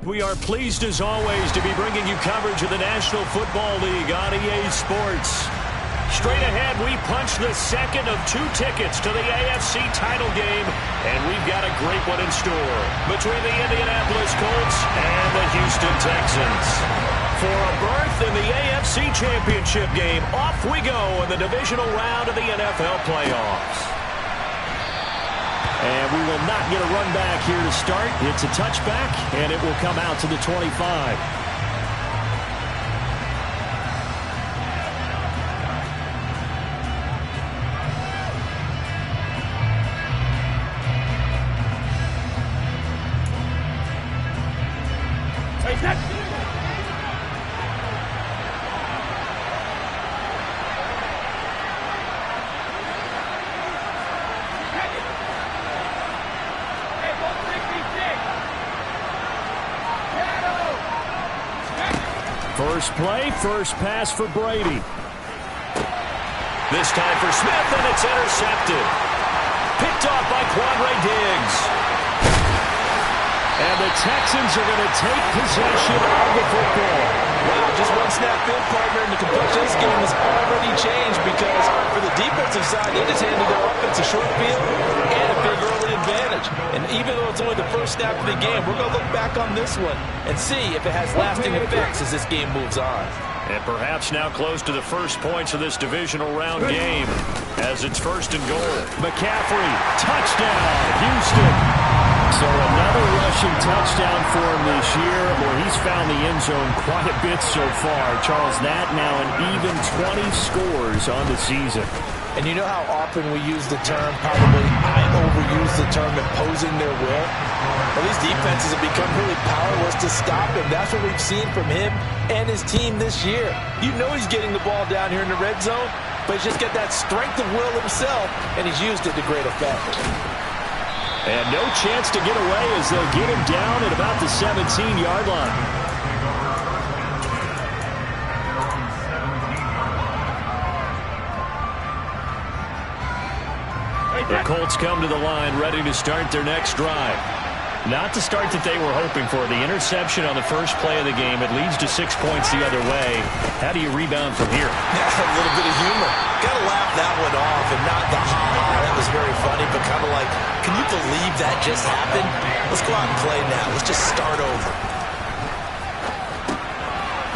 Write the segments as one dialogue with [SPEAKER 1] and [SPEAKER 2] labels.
[SPEAKER 1] We are pleased as always to be bringing you coverage of the National Football League on EA Sports. Straight ahead, we punch the second of 2 tickets to the AFC title game, and we've got a great one in store between the Indianapolis Colts and the Houston Texans. For a berth in the AFC Championship game, off we go in the divisional round of the NFL playoffs. And we will not get a run back here to start. It's a touchback, and it will come out to the 25. First play, first pass for Brady. This time for Smith, and it's intercepted. Picked off by Quandre Diggs. And the Texans are going to take possession of the football.
[SPEAKER 2] Wow, just one snap in, partner, and the complexion of this game has already changed because for the defensive side, they just handed their offense a short field and a big early advantage. And even though it's only the first snap of the game, we're going to look back on this one and see if it has lasting effects as this game moves on.
[SPEAKER 1] And perhaps now close to the first points of this divisional round game as it's first and goal. McCaffrey, touchdown, Houston. So another rushing touchdown for him this year. Well, he's found the end zone quite a bit so far. Charles, that now an even 20 scores on the season.
[SPEAKER 2] And you know how often we use the term, probably I overuse the term, imposing their will? Well, these defenses have become really powerless to stop him. That's what we've seen from him and his team this year. You know he's getting the ball down here in the red zone, but he's just got that strength of will himself, and he's used it to great effect.
[SPEAKER 1] And no chance to get away as they'll get him down at about the 17-yard line. The Colts come to the line ready to start their next drive. Not the start that they were hoping for. The interception on the first play of the game. It leads to 6 points the other way. How do you rebound from here?
[SPEAKER 2] Yeah, a little bit of humor. Got to laugh that one off and not the ha-ha. That was very funny, but kind of like, can you believe that just happened? Let's go out and play now. Let's just start over.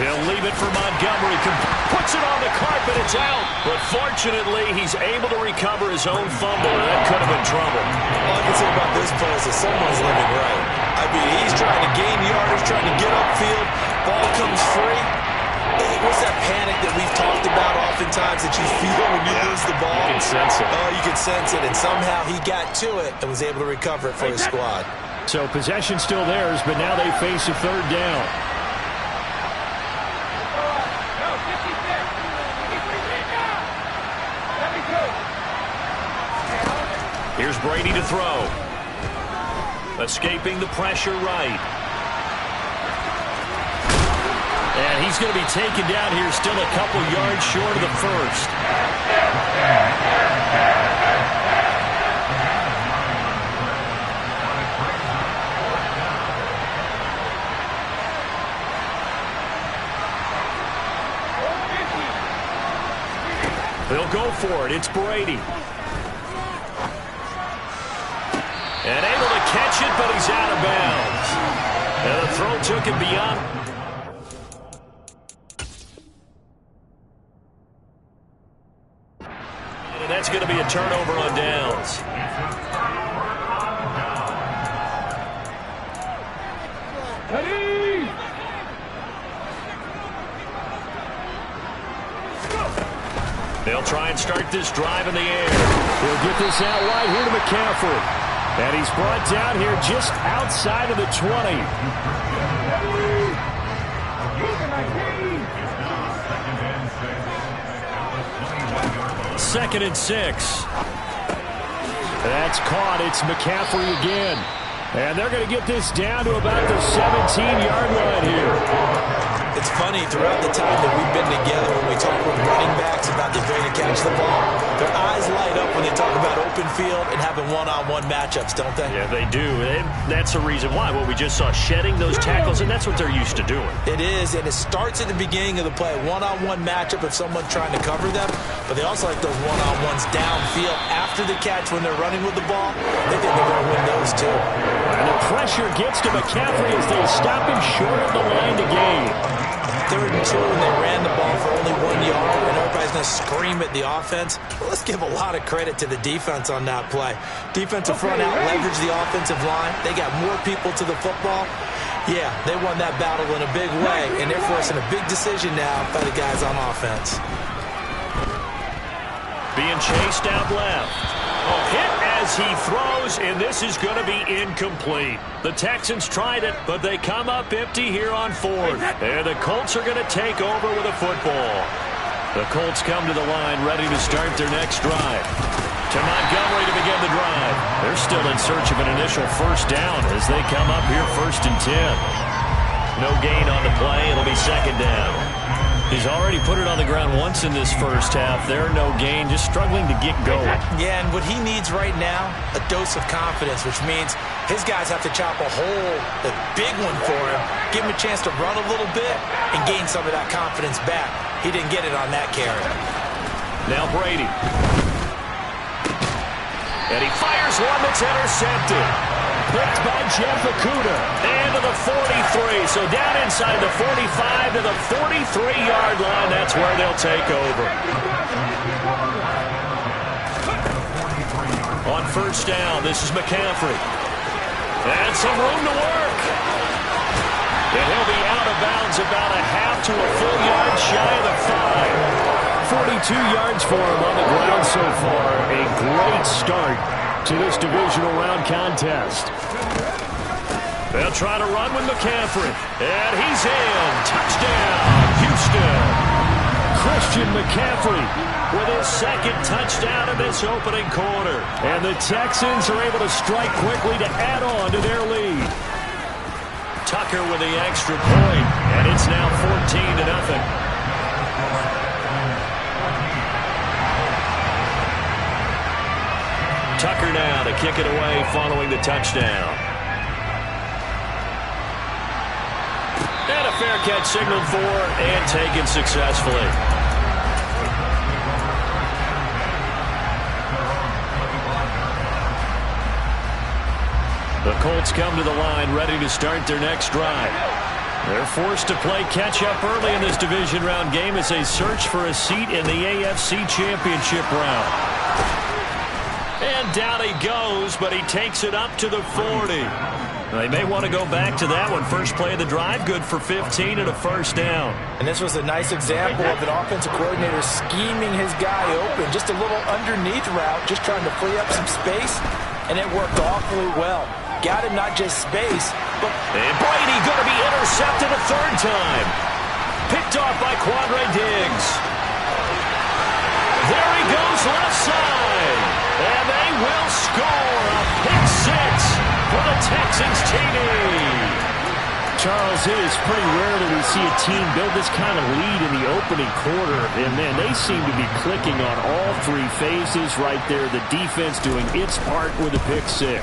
[SPEAKER 1] He'll leave it for Montgomery. Puts it on the carpet. It's out. But fortunately, he's able to recover his own fumble. That could have been trouble.
[SPEAKER 2] All I can say about this play is that someone's living right. I mean, he's trying to gain yardage, trying to get upfield. Ball comes free. What's that panic that we've talked about oftentimes that you feel when you lose the ball?
[SPEAKER 1] You can sense it.
[SPEAKER 2] Oh, you can sense it. And somehow he got to it and was able to recover it for his squad.
[SPEAKER 1] So possession still theirs, but now they face a third down. Here's Brady to throw. Escaping the pressure right. And he's going to be taken down here, still a couple yards short of the first. They'll go for it. It's Brady. And able to catch it, but he's out of bounds. And the throw took him beyond. And that's going to be a turnover on downs. They'll try and start this drive in the air. He'll get this out wide here to McCaffrey. And he's brought down here just outside of the 20. Second and 6. That's caught. It's McCaffrey again. And they're going to get this down to about the 17-yard line here.
[SPEAKER 2] It's funny, throughout the time that we've been together, when we talk with running backs about the ability to catch the ball, their eyes light up when they talk about open open field and having one-on-one matchups, don't they?
[SPEAKER 1] Yeah, they do. And that's the reason why. Well, we just saw shedding those tackles, and that's what they're used to doing.
[SPEAKER 2] It is, and it starts at the beginning of the play. One-on-one matchup if someone's trying to cover them, but they also like those one-on-ones downfield after the catch when they're running with the ball. They think they're going to win those too.
[SPEAKER 1] And the pressure gets to McCaffrey as they stop him short of the line to gain.
[SPEAKER 2] 3rd and 2, and they ran the ball for only 1 yard, and everybody's going to scream at the offense. Well, let's give a lot of credit to the defense on that play. Defensive front out leveraged the offensive line. They got more people to the football. Yeah, they won that battle in a big way, and they're forcing a big decision now by the guys on offense.
[SPEAKER 1] Being chased out left. A hit as he throws, and this is going to be incomplete. The Texans tried it, but they come up empty here on 4th. And the Colts are going to take over with a football. The Colts come to the line ready to start their next drive. To Montgomery to begin the drive. They're still in search of an initial first down as they come up here 1st and 10. No gain on the play. It'll be 2nd down. He's already put it on the ground once in this first half. There, no gain, just struggling to get going.
[SPEAKER 2] Yeah, and what he needs right now, a dose of confidence, which means his guys have to chop a hole, a big one for him, give him a chance to run a little bit and gain some of that confidence back. He didn't get it on that carry.
[SPEAKER 1] Now Brady. And he fires one that's intercepted. Picked by Jeff Okudah. And to the 43. So down inside the 45 to the 43-yard line. That's where they'll take over. On 1st down, this is McCaffrey. And some room to work. And he'll be out of bounds about a half to a full yard shy of the 5. 42 yards for him on the ground so far. A great start to this divisional round contest. They'll try to run with McCaffrey. And he's in. Touchdown, Houston. Christian McCaffrey with his 2nd touchdown in this opening quarter. And the Texans are able to strike quickly to add on to their lead. Tucker with the extra point. And it's now 14-0. Tucker now to kick it away following the touchdown. And a fair catch signaled for and taken successfully. The Colts come to the line ready to start their next drive. They're forced to play catch-up early in this division round game as they search for a seat in the AFC Championship round. And down he goes, but he takes it up to the 40. They may want to go back to that one. First play of the drive, good for 15 and a first down.
[SPEAKER 2] And this was a nice example of an offensive coordinator scheming his guy open. Just a little underneath route, just trying to free up some space, and it worked awfully well. Got him not just space, but...
[SPEAKER 1] And Brady going to be intercepted a 3rd time. Picked off by Quandre Diggs. There he goes left side. And they will score a pick 6 for the Texans TD.
[SPEAKER 3] Charles, it is pretty rare that we see a team build this kind of lead in the opening quarter. And, man, they seem to be clicking on all 3 phases right there. The defense doing its part with a pick 6.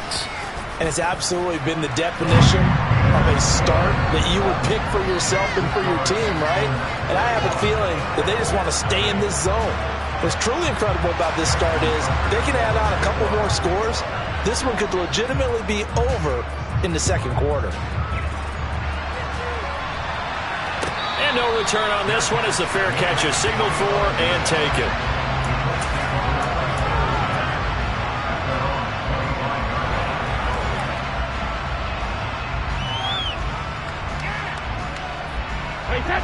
[SPEAKER 2] And it's absolutely been the definition of a start that you would pick for yourself and for your team, right? And I have a feeling that they just want to stay in this zone. What's truly incredible about this start is they can add on a couple more scores. This one could legitimately be over in the 2nd quarter.
[SPEAKER 1] And no return on this one as the fair catch is signaled for and taken.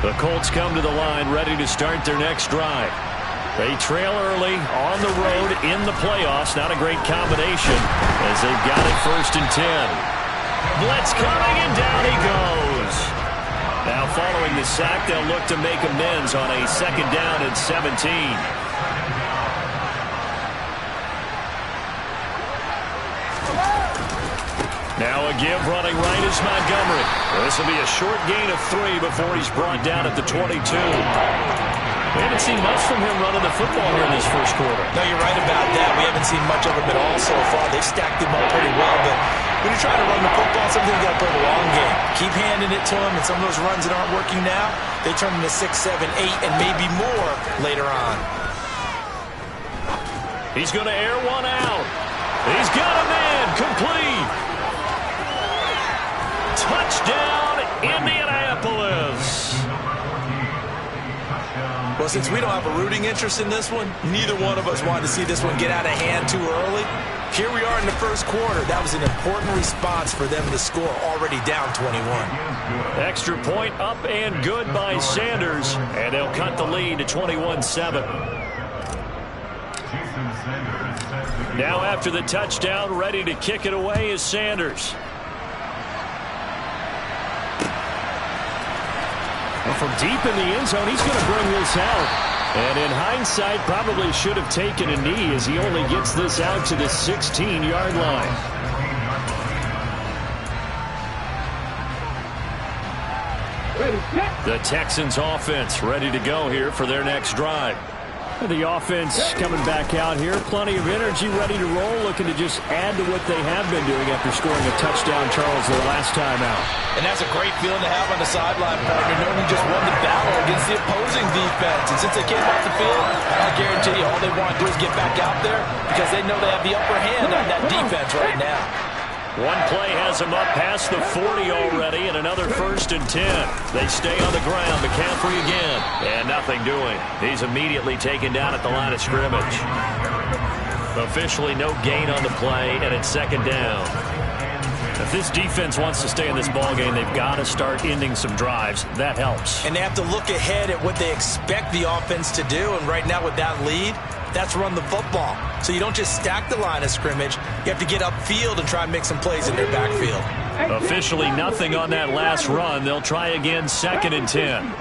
[SPEAKER 1] The Colts come to the line ready to start their next drive. They trail early on the road in the playoffs. Not a great combination as they've got it 1st and 10. Blitz coming and down he goes. Now following the sack, they'll look to make amends on a 2nd down and 17. Now a give running right is Montgomery. This will be a short gain of 3 before he's brought down at the 22. We haven't seen much from him running the football here in this first quarter.
[SPEAKER 2] No, you're right about that. We haven't seen much of him at all so far. They've stacked him up pretty well, but when you're trying to run the football, sometimes you got to play the long game. Keep handing it to him, and some of those runs that aren't working now, they turn into 6, 7, 8, and maybe more later on.
[SPEAKER 1] He's going to air one out. He's got a man. Complete. Touchdown, Indianapolis.
[SPEAKER 2] Well, since we don't have a rooting interest in this one, neither one of us wanted to see this one get out of hand too early. Here we are in the first quarter. That was an important response for them to score, already down 21.
[SPEAKER 1] Extra point up and good by Sanders, and they'll cut the lead to 21-7. Now after the touchdown, ready to kick it away is Sanders. Well, from deep in the end zone, he's going to bring this out. And in hindsight, probably should have taken a knee as he only gets this out to the 16-yard line. The Texans offense ready to go here for their next drive. The offense coming back out here. Plenty of energy, ready to roll, looking to just add to what they have been doing after scoring a touchdown, Charles, their last time out.
[SPEAKER 2] And that's a great feeling to have on the sideline, partner, knowing you just won the battle against the opposing defense. And since they came off the field, I guarantee you all they want to do is get back out there because they know they have the upper hand on that defense right now.
[SPEAKER 1] One play has them up past the 40 already, and another 1st and 10. They stay on the ground. McCaffrey again. And nothing doing. He's immediately taken down at the line of scrimmage. Officially no gain on the play, and it's 2nd down. If this defense wants to stay in this ballgame, they've got to start ending some drives. That helps.
[SPEAKER 2] And they have to look ahead at what they expect the offense to do, and right now with that lead, that's run the football. So you don't just stack the line of scrimmage. You have to get upfield and try and make some plays in their backfield.
[SPEAKER 1] Officially nothing on that last run. They'll try again, 2nd and 10.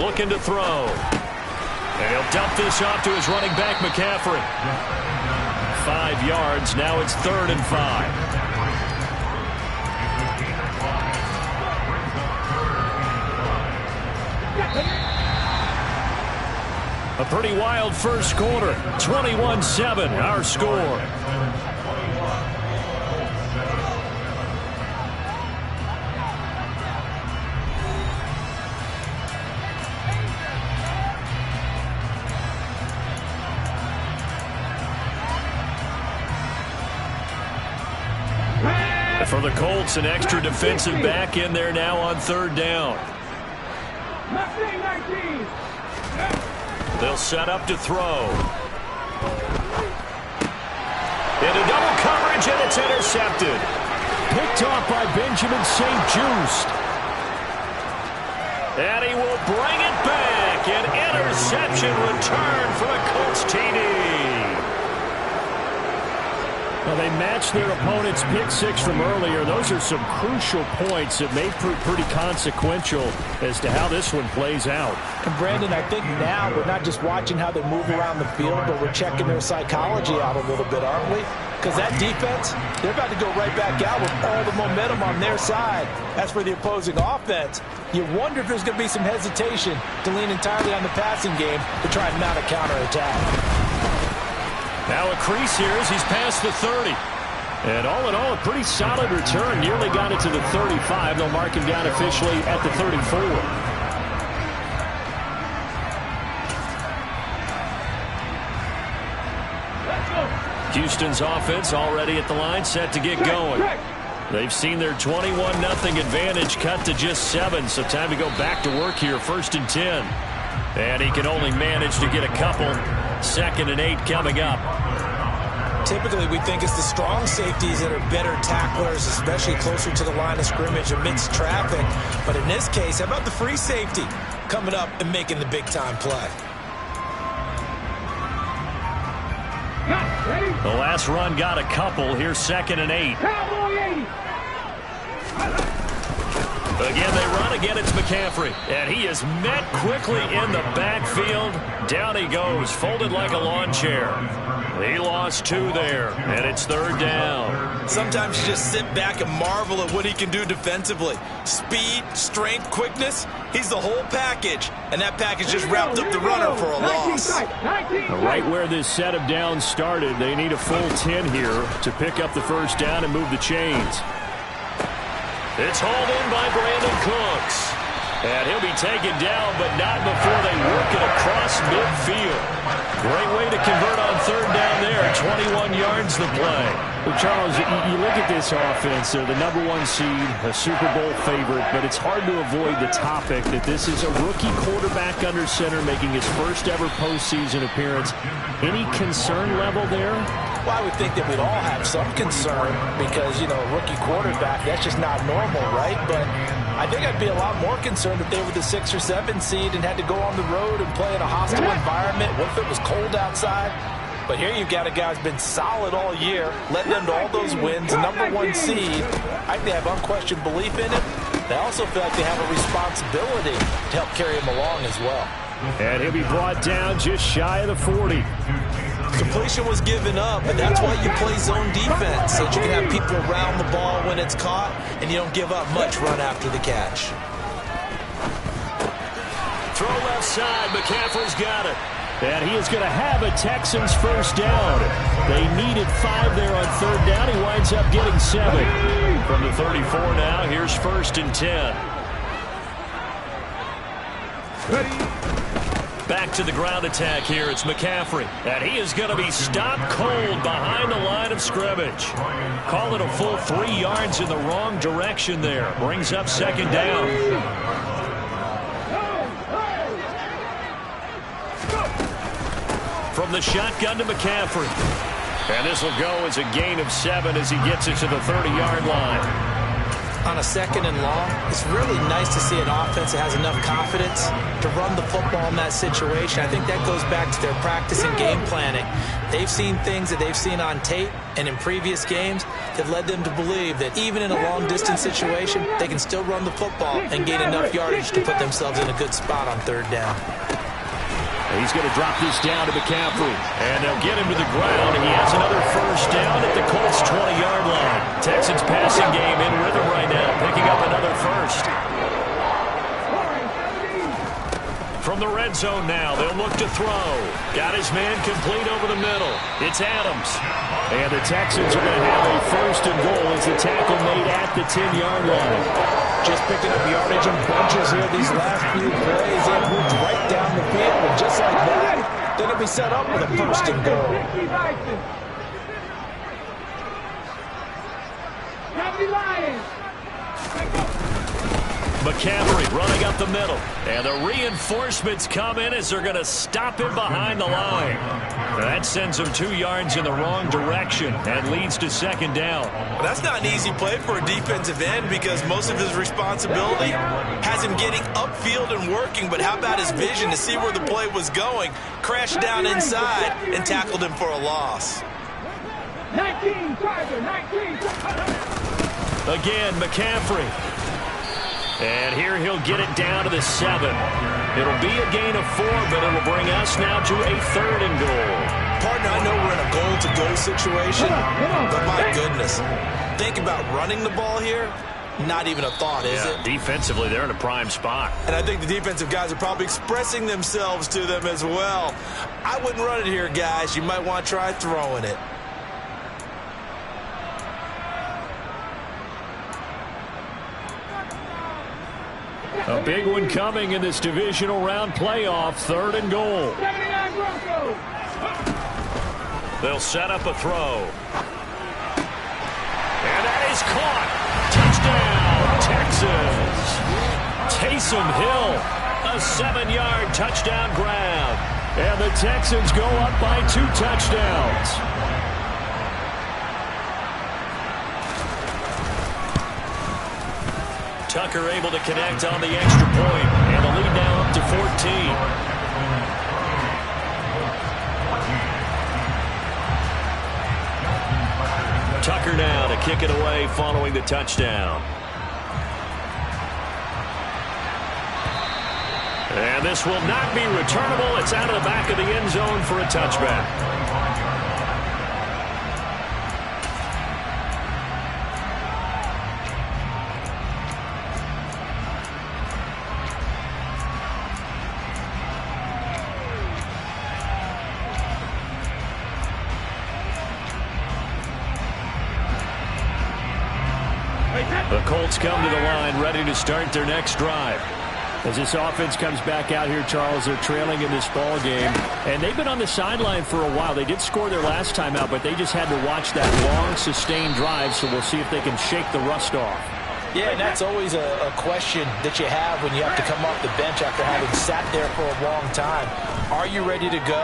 [SPEAKER 1] Looking to throw. And he'll dump this off to his running back, McCaffrey. 5 yards. Now it's 3rd and 5. A pretty wild first quarter. 21-7, our score. For the Colts, an extra defensive back in there now on 3rd down. They'll set up to throw. Into double coverage, and it's intercepted. Picked off by Benjamin St-Juste. And he will bring it back. An interception return for the Colts TD. Well, they matched their opponent's pick 6 from earlier. Those are some crucial points that may prove pretty consequential as to how this one plays out.
[SPEAKER 2] And Brandon, I think now we're not just watching how they move around the field, but we're checking their psychology out a little bit, aren't we? Because that defense, they're about to go right back out with all the momentum on their side. As for the opposing offense, you wonder if there's going to be some hesitation to lean entirely on the passing game to try and mount a counterattack.
[SPEAKER 1] Now a crease here as he's past the 30. And all in all, a pretty solid return. Nearly got it to the 35. They'll mark him down officially at the 34. Houston's offense already at the line, set to get going. They've seen their 21-0 advantage cut to just 7, so time to go back to work here, 1st and 10. And he can only manage to get a couple. 2nd and 8 coming up.
[SPEAKER 2] Typically, we think it's the strong safeties that are better tacklers, especially closer to the line of scrimmage amidst traffic. But in this case, how about the free safety coming up and making the big-time play?
[SPEAKER 1] The last run got a couple. Here's 2nd and 8. Again, they run. Again, it's McCaffrey. And he is met quickly in the backfield. Down he goes, folded like a lawn chair. He lost 2 there, and it's 3rd down.
[SPEAKER 2] Sometimes you just sit back and marvel at what he can do defensively. Speed, strength, quickness. He's the whole package. And that package just wrapped up the runner for a loss.
[SPEAKER 3] Right where this set of downs started, they need a full 10 here to pick up the first down and move the chains.
[SPEAKER 1] It's hauled in by Brandon Cooks. And he'll be taken down, but not before they work it across midfield. Great way to convert on 3rd down there. 21 yards the play.
[SPEAKER 3] Well, Charles, you look at this offense. They're the #1 seed, a Super Bowl favorite, but it's hard to avoid the topic that this is a rookie quarterback under center making his first ever postseason appearance. Any concern level there?
[SPEAKER 2] Well, I would think that we'd all have some concern because, you know, a rookie quarterback, that's just not normal, right? But I think I'd be a lot more concerned if they were the 6 or 7 seed and had to go on the road and play in a hostile environment. What if it was cold outside? But here you've got a guy who's been solid all year, led them to all those wins, #1 seed. I think they have unquestioned belief in him. They also feel like they have a responsibility to help carry him along as well.
[SPEAKER 3] And he'll be brought down just shy of the 40.
[SPEAKER 2] Completion was given up, but that's why you play zone defense, so that you can have people around the ball when it's caught, and you don't give up much run after the catch.
[SPEAKER 1] Throw left side. McCaffrey's got it.
[SPEAKER 3] And he is going to have a Texans first down. They needed 5 there on 3rd down. He winds up getting 7.
[SPEAKER 1] From the 34 now, here's 1st and 10. Back to the ground attack here. It's McCaffrey. And he is going to be stopped cold behind the line of scrimmage. Call it a full 3 yards in the wrong direction there. Brings up 2nd down. From the shotgun to McCaffrey. And this will go as a gain of 7 as he gets it to the 30-yard line.
[SPEAKER 2] On a 2nd and long, it's really nice to see an offense that has enough confidence to run the football in that situation. I think that goes back to their practice and game planning. They've seen things that they've seen on tape and in previous games that led them to believe that even in a long-distance situation, they can still run the football and gain enough yardage to put themselves in a good spot on 3rd down.
[SPEAKER 3] He's going to drop this down to McCaffrey.
[SPEAKER 1] And they'll get him to the ground. He has another first down at the Colts' 20-yard line. Texans passing game in rhythm right now, picking up another first. From the red zone now, they'll look to throw. Got his man complete over the middle. It's Adams.
[SPEAKER 3] And the Texans are going to have a 1st and goal as the tackle made at the 10-yard line.
[SPEAKER 2] Just picking up yardage in bunches here these last few plays. They moved right down the field, and just like that, they're going to be set up with a 1st and goal.
[SPEAKER 1] McCaffrey running up the middle. And the reinforcements come in as they're going to stop him behind the line. That sends him 2 yards in the wrong direction and leads to 2nd down.
[SPEAKER 2] Well, that's not an easy play for a defensive end because most of his responsibility has him getting upfield and working. But how about his vision to see where the play was going? Crashed down inside and tackled him for a loss.
[SPEAKER 4] 19, Tiger, 19.
[SPEAKER 1] Again, McCaffrey. And here he'll get it down to the 7. It'll be a gain of 4, but it'll bring us now to a 3rd and goal.
[SPEAKER 2] Partner, I know we're in a goal-to-go situation, but my goodness, think about running the ball here. Not even a thought, is it?
[SPEAKER 1] Defensively, they're in a prime spot.
[SPEAKER 2] And I think the defensive guys are probably expressing themselves to them as well. I wouldn't run it here, guys. You might want to try throwing it.
[SPEAKER 1] A big one coming in this divisional round playoff, 3rd and goal. They'll set up a throw. And that is caught. Touchdown, Texans. Taysom Hill, a 7-yard touchdown grab. And the Texans go up by 2 touchdowns. Tucker able to connect on the extra point, and the lead now up to 14. Tucker now to kick it away following the touchdown. And this will not be returnable. It's out of the back of the end zone for a touchback. The Colts come to the line, ready to start their next drive.
[SPEAKER 3] As this offense comes back out here, Charles, they're trailing in this ball game. And they've been on the sideline for a while. They did score their last time out, but they just had to watch that long, sustained drive, so we'll see if they can shake the rust off.
[SPEAKER 2] Yeah, and that's always a question that you have when you have to come off the bench after having sat there for a long time. Are you ready to go?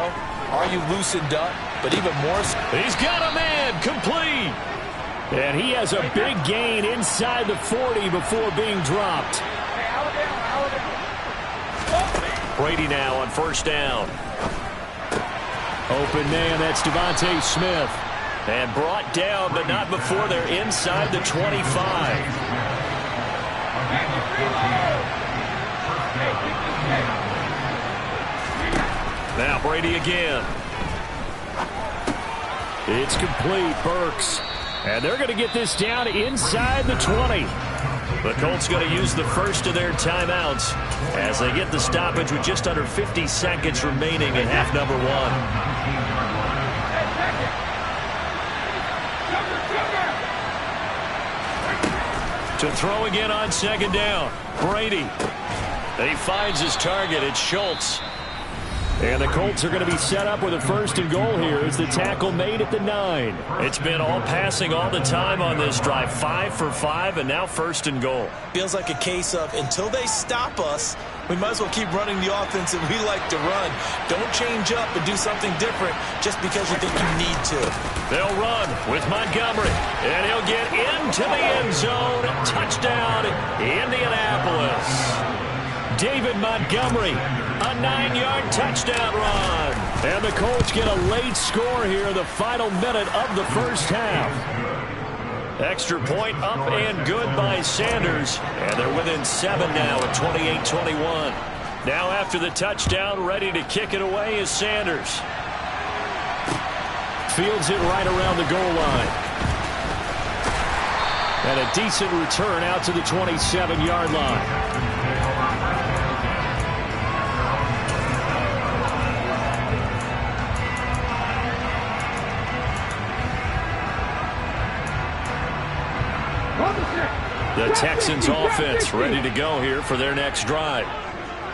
[SPEAKER 2] Are you loosened up? But even more so,
[SPEAKER 1] he's got a man complete.
[SPEAKER 3] And he has a big gain inside the 40 before being dropped.
[SPEAKER 1] Brady now on first down.
[SPEAKER 3] Open man, that's Devontae Smith.
[SPEAKER 1] And brought down, but not before they're inside the 25. Now Brady again.
[SPEAKER 3] It's complete, Burks. And they're going to get this down inside the 20.
[SPEAKER 1] The Colts going to use the first of their timeouts as they get the stoppage with just under 50 seconds remaining in half number one. To throw again on second down. Brady. He finds his target. It's Schultz.
[SPEAKER 3] And the Colts are going to be set up with a first and goal here as the tackle made at the 9.
[SPEAKER 1] It's been all passing all the time on this drive. 5 for 5, and now first and goal.
[SPEAKER 2] feels like a case of until they stop us, we might as well keep running the offense that we like to run. Don't change up and do something different just because you think you need to.
[SPEAKER 1] They'll run with Montgomery, and he'll get into the end zone. Touchdown, Indianapolis.
[SPEAKER 3] David Montgomery, a 9-yard touchdown run. And the Colts get a late score here in the final minute of the first half.
[SPEAKER 1] Extra point up and good by Sanders. And they're within 7 now at 28-21. Now after the touchdown, ready to kick it away is Sanders.
[SPEAKER 3] Fields it right around the goal line. And a decent return out to the 27-yard line.
[SPEAKER 1] The Texans offense ready to go here for their next drive.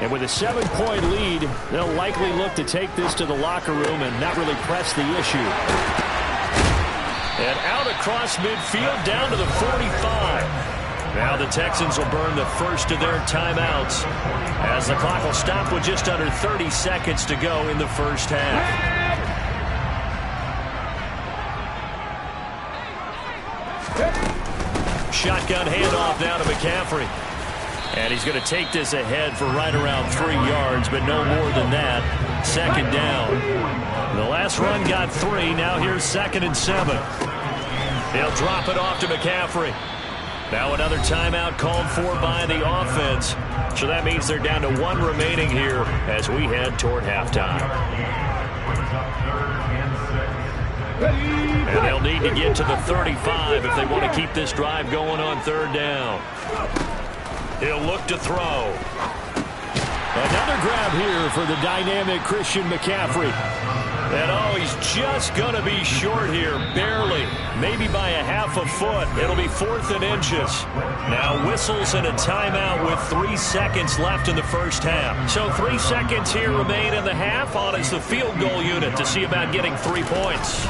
[SPEAKER 3] And with a 7-point lead, they'll likely look to take this to the locker room and not really press the issue.
[SPEAKER 1] And out across midfield down to the 45. Now the Texans will burn the first of their timeouts as the clock will stop with just under 30 seconds to go in the first half. Shotgun handoff now to McCaffrey. And he's going to take this ahead for right around 3 yards, but no more than that. Second down. The last run got 3. Now here's 2nd and 7. He'll drop it off to McCaffrey. Now another timeout called for by the offense. So that means they're down to 1 remaining here as we head toward halftime. And they'll need to get to the 35 if they want to keep this drive going on 3rd down. He'll look to throw.
[SPEAKER 3] Another grab here for the dynamic Christian McCaffrey.
[SPEAKER 1] And oh, he's just going to be short here, barely, maybe by a half a foot. It'll be 4th and inches. Now whistles and a timeout with 3 seconds left in the first half. So 3 seconds here remain in the half on as the field goal unit to see about getting 3 points.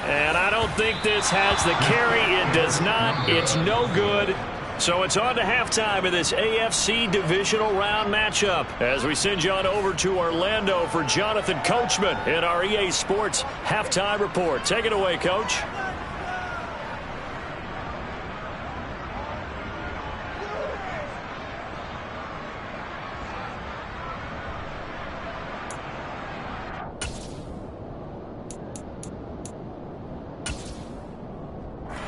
[SPEAKER 1] And I don't think this has the carry. It does not. It's no good. So it's on to halftime of this AFC divisional round matchup as we send you on over to Orlando for Jonathan Coachman in our EA Sports halftime report. Take it away, Coach.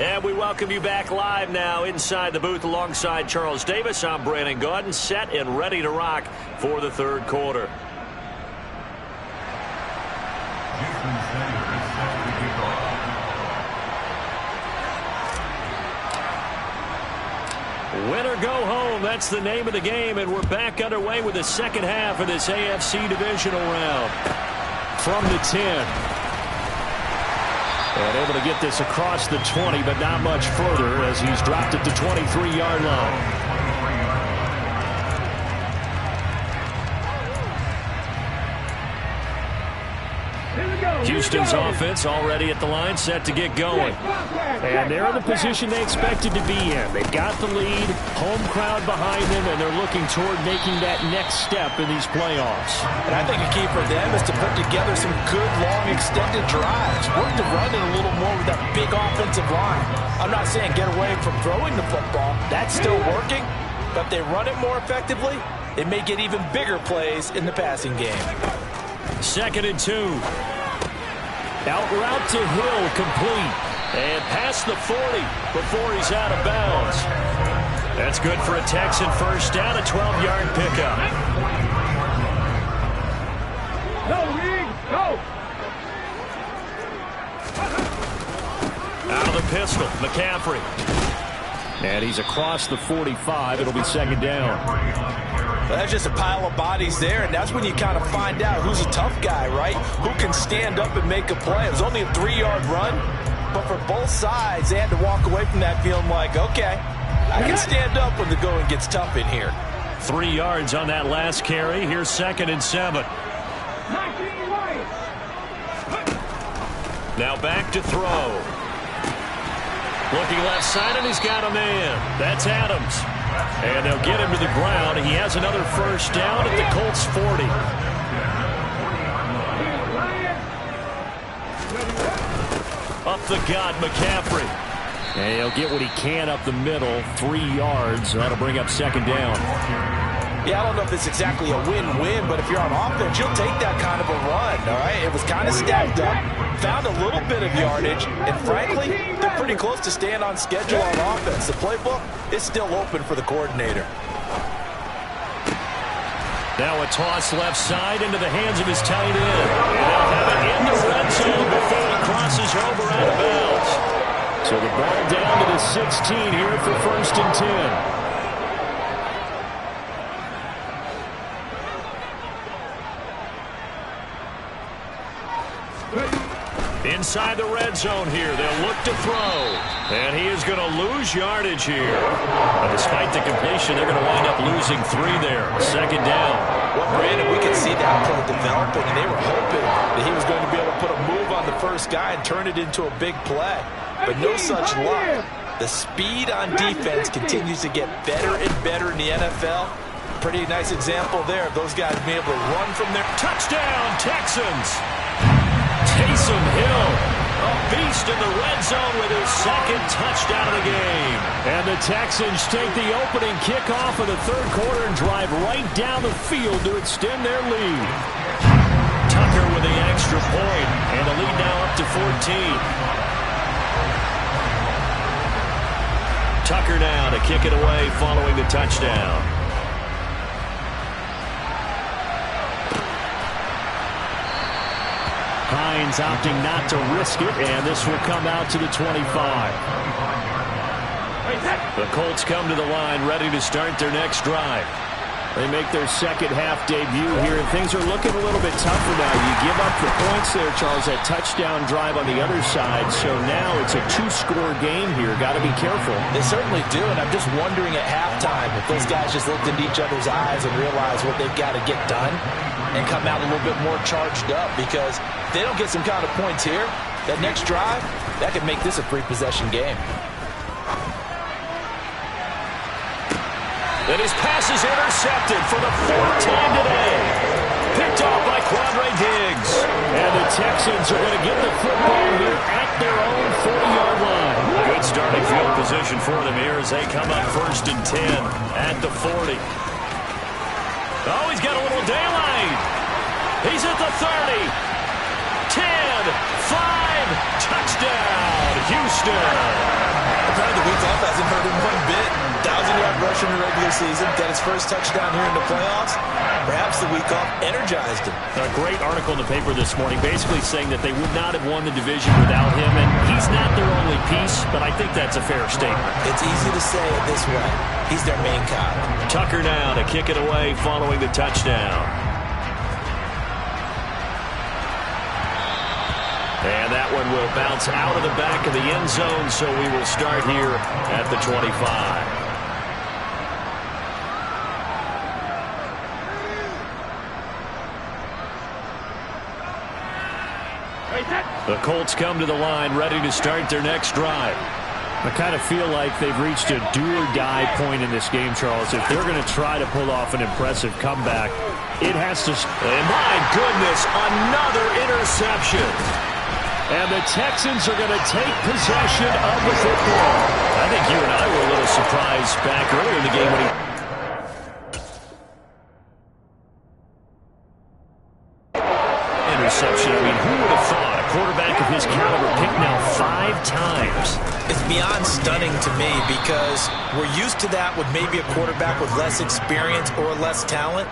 [SPEAKER 1] And we welcome you back live now inside the booth alongside Charles Davis. I'm Brandon Gaudin, set and ready to rock for the third quarter. Win or go home, that's the name of the game, and we're back underway with the second half of this AFC divisional round. From the 10. And able to get this across the 20, but not much further as he's dropped it to 23-yard line. Houston's offense already at the line, set to get going.
[SPEAKER 3] And they're in the position they expected to be in. They've got the lead, home crowd behind them, and they're looking toward making that next step in these playoffs.
[SPEAKER 2] And I think a key for them is to put together some good, long, extended drives. Work to run it a little more with that big offensive line. I'm not saying get away from throwing the football. That's still working. But if they run it more effectively, they may get even bigger plays in the passing game.
[SPEAKER 1] 2nd and 2. Out route to Hill, complete. And past the 40 before he's out of bounds. That's good for a Texan first down, a 12-yard pickup.
[SPEAKER 4] Go, Reed, go!
[SPEAKER 1] Out of the pistol, McCaffrey.
[SPEAKER 3] And he's across the 45. It'll be 2nd down.
[SPEAKER 2] Well, that's just a pile of bodies there, and that's when you kind of find out who's a tough guy, right? Who can stand up and make a play. It was only a 3-yard run, but for both sides, they had to walk away from that feeling like, okay, I can stand up when the going gets tough in here.
[SPEAKER 1] 3 yards on that last carry. Here's 2nd and 7. Now back to throw. Looking left side, and he's got a man. That's Adams. And they'll get him to the ground. He has another first down at the Colts 40. Up the gut, McCaffrey.
[SPEAKER 3] And he'll get what he can up the middle, 3 yards. That'll bring up 2nd down.
[SPEAKER 2] Yeah, I don't know if it's exactly a win-win, but if you're on offense, you'll take that kind of a run, all right? It was kind of stacked up, found a little bit of yardage, and frankly, they're pretty close to staying on schedule on offense. The playbook is still open for the coordinator.
[SPEAKER 1] Now a toss left side into the hands of his tight end. And they'll have it in the red zone before he crosses over out of bounds.
[SPEAKER 3] So the ball down to the 16 here for 1st and 10.
[SPEAKER 1] Inside the red zone here, they'll look to throw. And he is going to lose yardage here. But despite the completion, they're going to wind up losing 3 there. 2nd down.
[SPEAKER 2] Well, Brandon, we could see that play developing, and they were hoping that he was going to be able to put a move on the first guy and turn it into a big play. But no such luck. The speed on defense continues to get better and better in the NFL. Pretty nice example there of those guys being able to run from their
[SPEAKER 1] touchdown, Texans. Taysom Hill, a beast in the red zone with his 2nd touchdown of the game.
[SPEAKER 3] And the Texans take the opening kickoff of the third quarter and drive right down the field to extend their lead.
[SPEAKER 1] Tucker with the extra point, and the lead now up to 14. Tucker now to kick it away following the touchdown.
[SPEAKER 3] Hines opting not to risk it, and this will come out to the 25.
[SPEAKER 1] The Colts come to the line ready to start their next drive.
[SPEAKER 3] They make their second half debut here, and things are looking a little bit tougher now. You give up the points there, Charles, that touchdown drive on the other side. So now it's a 2-score game here. Got to be careful.
[SPEAKER 2] They certainly do, and I'm just wondering at halftime if those guys just looked into each other's eyes and realized what they've got to get done and come out a little bit more charged up, because if they don't get some kind of points here, that next drive, that could make this a 3-possession game.
[SPEAKER 1] And his pass is intercepted for the 4th time today. Picked off by Quandre Diggs.
[SPEAKER 3] And the Texans are going to get the football here at their own 40-yard line.
[SPEAKER 1] Good starting field position for them here as they come up 1st and 10 at the 40. Oh, he's got a little daylight. He's at the 30. 10, 5, touchdown, Houston.
[SPEAKER 2] bit. 1,000-yard rush in the regular season. Got his first touchdown here in the playoffs. Perhaps the week off energized him.
[SPEAKER 3] A great article in the paper this morning basically saying that they would not have won the division without him, and he's not their only piece, but I think that's a fair statement.
[SPEAKER 2] It's easy to say it this way. He's their main cog.
[SPEAKER 1] Tucker now to kick it away following the touchdown. And that one will bounce out of the back of the end zone, so we will start here at the 25. The Colts come to the line ready to start their next drive.
[SPEAKER 3] I kind of feel like they've reached a do-or-die point in this game, Charles. If they're going to try to pull off an impressive comeback, it has to...
[SPEAKER 1] And my goodness, another interception.
[SPEAKER 3] And the Texans are going to take possession of the football.
[SPEAKER 1] I think you and I were a little surprised back earlier in the game when he... Interception. I mean, who would have thought a quarterback of his caliber picked now 5 times?
[SPEAKER 2] It's beyond stunning to me because we're used to that with maybe a quarterback with less experience or less talent.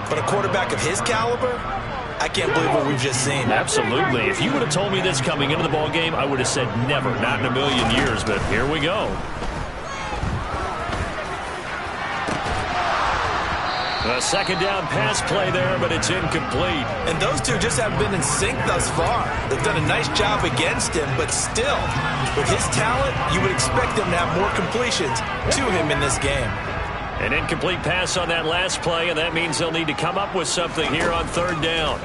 [SPEAKER 2] But a quarterback of his caliber, I can't believe what we've just seen.
[SPEAKER 1] Absolutely. If you would have told me this coming into the ball game, I would have said never, not in a million years. But here we go. A second down pass play there, but it's incomplete.
[SPEAKER 2] And those two just haven't been in sync thus far. They've done a nice job against him, but still, with his talent, you would expect him to have more completions to him in this game.
[SPEAKER 1] An incomplete pass on that last play, and that means they'll need to come up with something here on third down.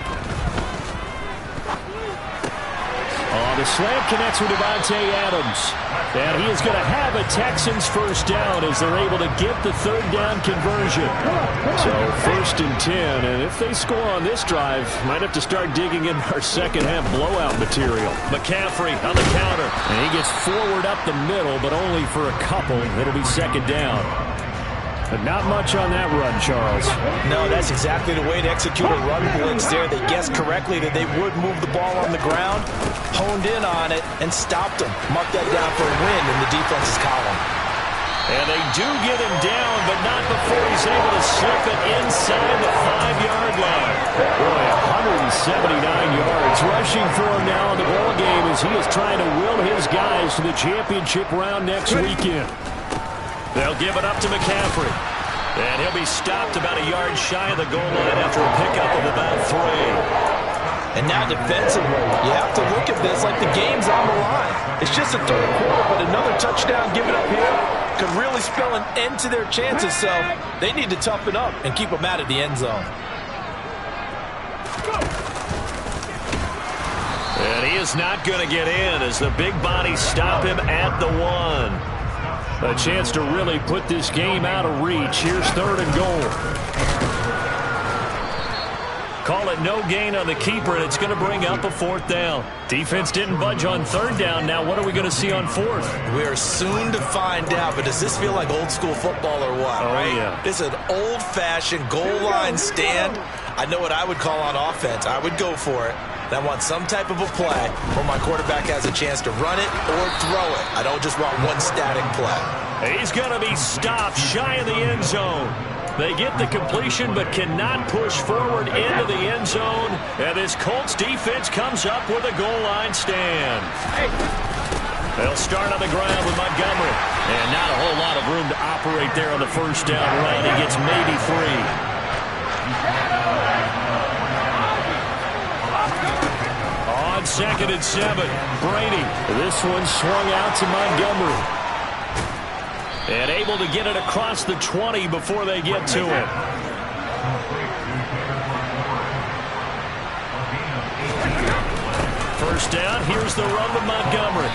[SPEAKER 3] Oh, the slam connects with Devontae Adams. And he is going to have a Texans first down as they're able to get the third down conversion. So 1st and 10, and if they score on this drive, might have to start digging in our second half blowout material.
[SPEAKER 1] McCaffrey on the counter.
[SPEAKER 3] And he gets forward up the middle, but only for a couple. It'll be second down. But not much on that run, Charles.
[SPEAKER 2] No, that's exactly the way to execute a run blitz there. They guessed correctly that they would move the ball on the ground, honed in on it, and stopped them. Mark that down for a win in the defense's column.
[SPEAKER 1] And they do get him down, but not before he's able to slip it inside the 5-yard line.
[SPEAKER 3] Boy, 179 yards rushing for him now in the ball game as he is trying to will his guys to the championship round next weekend.
[SPEAKER 1] They'll give it up to McCaffrey. And he'll be stopped about a yard shy of the goal line after a pickup of about 3.
[SPEAKER 2] And now defensively, you have to look at this like the game's on the line. It's just a third quarter, but another touchdown given up here could really spell an end to their chances. So they need to toughen up and keep them out of the end zone.
[SPEAKER 1] And he is not going to get in as the big bodies stop him at the 1.
[SPEAKER 3] A chance to really put this game out of reach. Here's 3rd and goal.
[SPEAKER 1] Call it no gain on the keeper, and it's going to bring up a 4th down. Defense didn't budge on 3rd down. Now what are we going to see on 4th?
[SPEAKER 2] We are soon to find out, but does this feel like old school football or what, right?
[SPEAKER 3] Yeah.
[SPEAKER 2] This is an old-fashioned goal line stand. I know what I would call on offense. I would go for it. I want some type of a play where my quarterback has a chance to run it or throw it. I don't just want one static play.
[SPEAKER 1] He's going to be stopped shy of the end zone. They get the completion but cannot push forward into the end zone. And this Colts defense comes up with a goal line stand. They'll start on the ground with Montgomery. And not a whole lot of room to operate there on the first down run. He gets maybe 3. On 2nd and 7, Brady.
[SPEAKER 3] This one swung out to Montgomery.
[SPEAKER 1] And able to get it across the 20 before they get to it. First down, here's the run with Montgomery.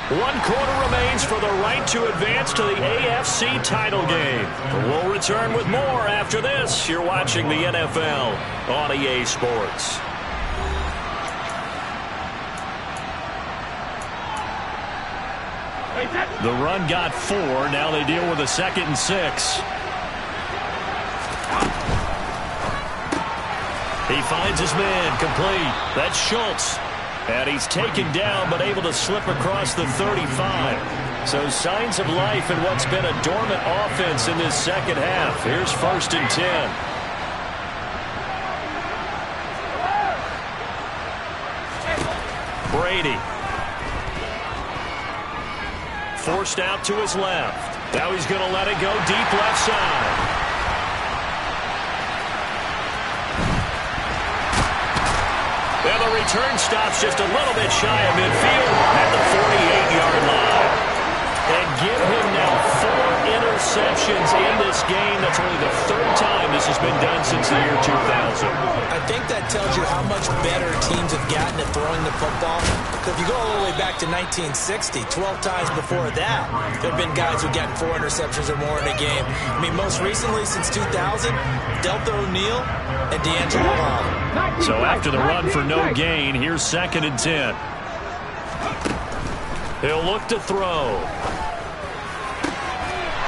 [SPEAKER 1] 1 quarter remains for the right to advance to the AFC title game. We'll return with more after this. You're watching the NFL on EA Sports. The run got 4. Now they deal with a 2nd and 6. He finds his man complete. That's Schultz. And he's taken down, but able to slip across the 35. So signs of life in what's been a dormant offense in this second half. Here's 1st and 10. Brady. Forced out to his left. Now he's going to let it go deep left side. And the return stops just a little bit shy of midfield at the 48-yard line. And give him now 4 interceptions in this game. That's only the 3rd time this has been done since the year 2000.
[SPEAKER 2] I think that tells you how much better teams have gotten at throwing the football. Because if you go all the way back to 1960, 12 times before that, there have been guys who've gotten 4 interceptions or more in a game. I mean, most recently, since 2000, Delta O'Neal and D'Angelo Hall.
[SPEAKER 1] So after the run for no gain, here's 2nd and 10. He'll look to throw.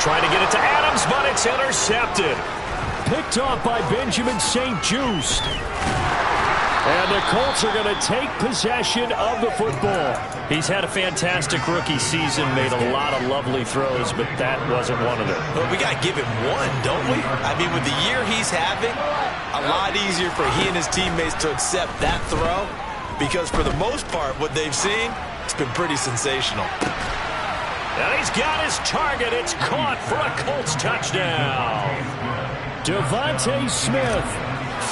[SPEAKER 1] Trying to get it to Adams, but it's intercepted.
[SPEAKER 3] Picked off by Benjamin St-Juste. And the Colts are going to take possession of the football.
[SPEAKER 1] He's had a fantastic rookie season, made a lot of lovely throws, but that wasn't one of them.
[SPEAKER 2] Well, we got to give him one, don't we? I mean, with the year he's having, a lot easier for he and his teammates to accept that throw, because for the most part, what they've seen, it's been pretty sensational.
[SPEAKER 1] And he's got his target. It's caught for a Colts touchdown.
[SPEAKER 3] Devontae Smith,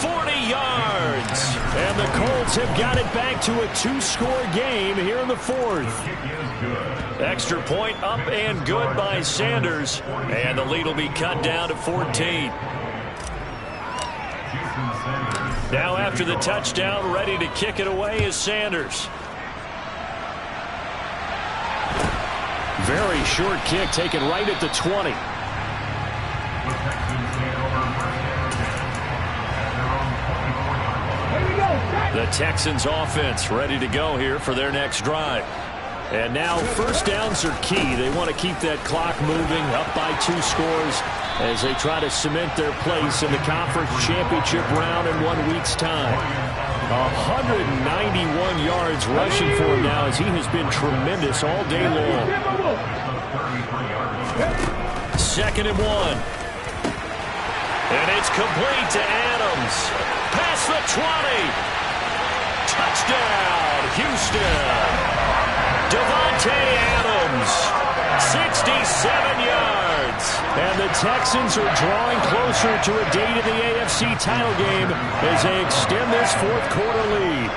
[SPEAKER 1] 40 yards.
[SPEAKER 3] And the Colts have got it back to a 2-score game here in the 4th.
[SPEAKER 1] Extra point up and good by Sanders. And the lead will be cut down to 14. Now after the touchdown, ready to kick it away is Sanders.
[SPEAKER 3] Very short kick taken right at the 20.
[SPEAKER 1] The Texans offense ready to go here for their next drive.
[SPEAKER 3] And now 1st downs are key. They want to keep that clock moving, up by 2 scores as they try to cement their place in the conference championship round in 1 week's time. 191 yards rushing for him now as he has been tremendous all day long.
[SPEAKER 1] 2nd and 1. And it's complete to Adams. Past the 20. Touchdown, Houston. Devontae Adams, 67 yards.
[SPEAKER 3] And the Texans are drawing closer to a date in the AFC title game as they extend this 4th quarter lead.